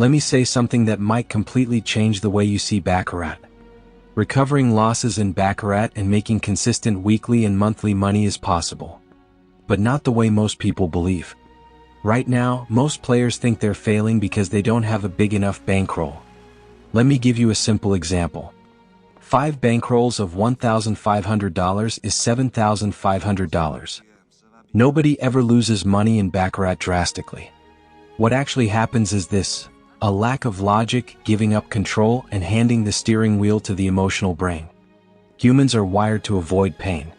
Let me say something that might completely change the way you see Baccarat. Recovering losses in Baccarat and making consistent weekly and monthly money is possible. But not the way most people believe. Right now, most players think they're failing because they don't have a big enough bankroll. Let me give you a simple example. 5 bankrolls of $1,500 is $7,500. Nobody ever loses money in Baccarat drastically. What actually happens is this: a lack of logic, giving up control, and handing the steering wheel to the emotional brain. Humans are wired to avoid pain.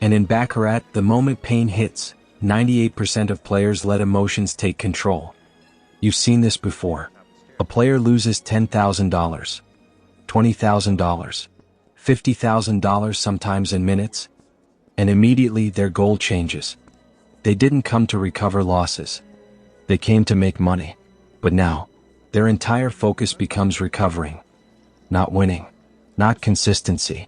And in Baccarat, the moment pain hits, 98% of players let emotions take control. You've seen this before. A player loses $10,000, $20,000, $50,000 sometimes in minutes, and immediately their goal changes. They didn't come to recover losses. They came to make money. But now, their entire focus becomes recovering. Not winning. Not consistency.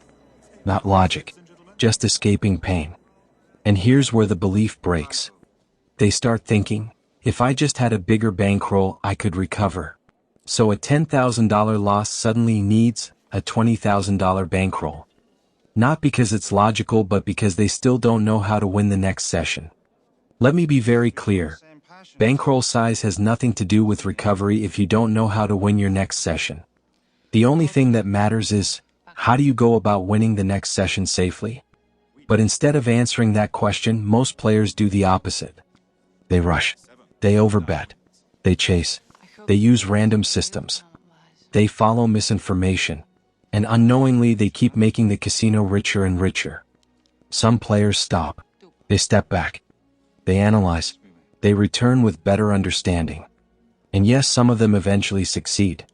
Not logic. Just escaping pain. And here's where the belief breaks. They start thinking, if I just had a bigger bankroll, I could recover. So a $10,000 loss suddenly needs a $20,000 bankroll. Not because it's logical, but because they still don't know how to win the next session. Let me be very clear. Bankroll size has nothing to do with recovery if you don't know how to win your next session. The only thing that matters is, how do you go about winning the next session safely? But instead of answering that question, most players do the opposite. They rush. They overbet. They chase. They use random systems. They follow misinformation. And unknowingly they keep making the casino richer and richer. Some players stop. They step back. They analyze. They return with better understanding. And yes, some of them eventually succeed.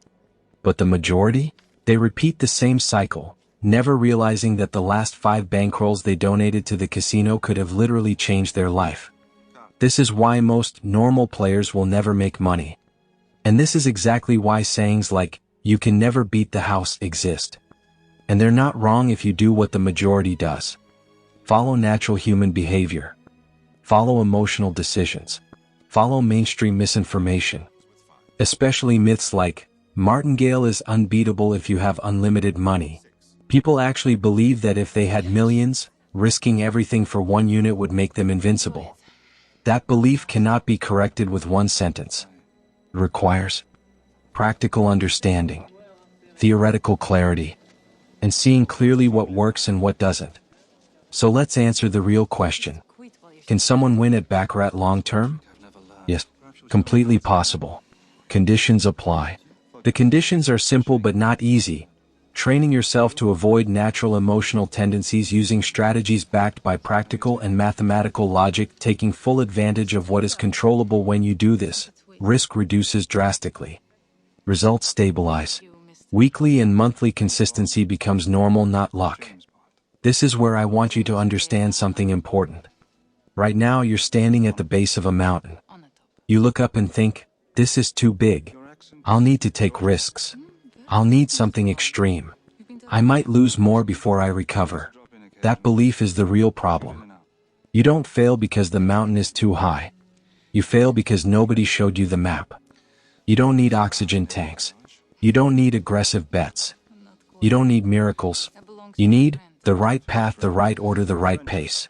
But the majority? They repeat the same cycle, never realizing that the last 5 bankrolls they donated to the casino could have literally changed their life. This is why most normal players will never make money. And this is exactly why sayings like, "You can never beat the house," exist. And they're not wrong if you do what the majority does. Follow natural human behavior. Follow emotional decisions. Follow mainstream misinformation. Especially myths like, "Martingale is unbeatable if you have unlimited money." People actually believe that if they had millions, risking everything for one unit would make them invincible. That belief cannot be corrected with one sentence. It requires practical understanding, theoretical clarity, and seeing clearly what works and what doesn't. So let's answer the real question. Can someone win at Baccarat long term? Yes, completely possible. Conditions apply. The conditions are simple but not easy. Training yourself to avoid natural emotional tendencies using strategies backed by practical and mathematical logic, taking full advantage of what is controllable. When you do this, risk reduces drastically. Results stabilize. Weekly and monthly consistency becomes normal, not luck. This is where I want you to understand something important. Right now you're standing at the base of a mountain. You look up and think, this is too big. I'll need to take risks. I'll need something extreme. I might lose more before I recover. That belief is the real problem. You don't fail because the mountain is too high. You fail because nobody showed you the map. You don't need oxygen tanks. You don't need aggressive bets. You don't need miracles. You need the right path, the right order, the right pace.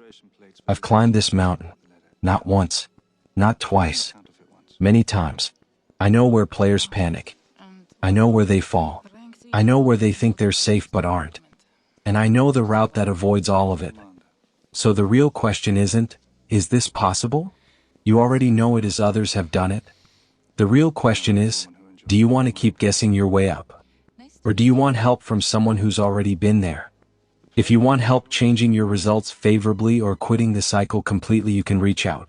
I've climbed this mountain. Not once. Not twice. Many times. I know where players panic. I know where they fall. I know where they think they're safe but aren't. And I know the route that avoids all of it. So the real question isn't, is this possible? You already know it as others have done it. The real question is, do you want to keep guessing your way up? Or do you want help from someone who's already been there? If you want help changing your results favorably or quitting the cycle completely, you can reach out.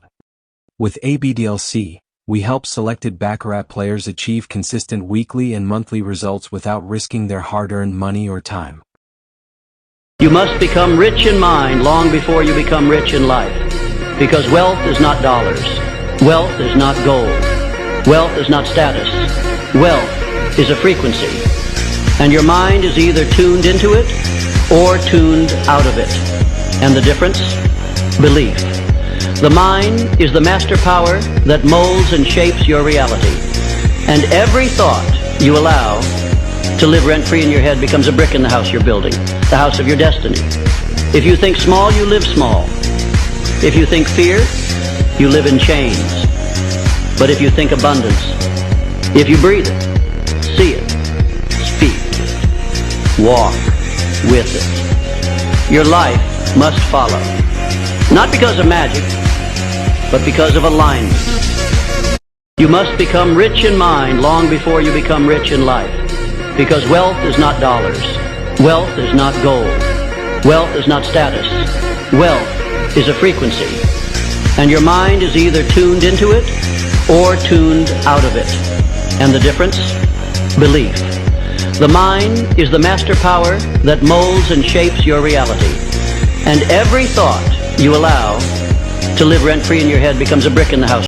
With ABDLC, we help selected Baccarat players achieve consistent weekly and monthly results without risking their hard-earned money or time. You must become rich in mind long before you become rich in life. Because wealth is not dollars. Wealth is not gold. Wealth is not status. Wealth is a frequency. And your mind is either tuned into it or tuned out of it. And the difference? Belief. The mind is the master power that molds and shapes your reality. And every thought you allow to live rent-free in your head becomes a brick in the house you're building, the house of your destiny. If you think small, you live small. If you think fear, you live in chains. But if you think abundance, if you breathe it, see it, speak it, walk with it, your life must follow. Not because of magic, but because of alignment. You must become rich in mind long before you become rich in life. Because wealth is not dollars. Wealth is not gold. Wealth is not status. Wealth is a frequency. And your mind is either tuned into it or tuned out of it. And the difference? Belief. The mind is the master power that molds and shapes your reality. And every thought you allow to live rent-free in your head becomes a brick in the house.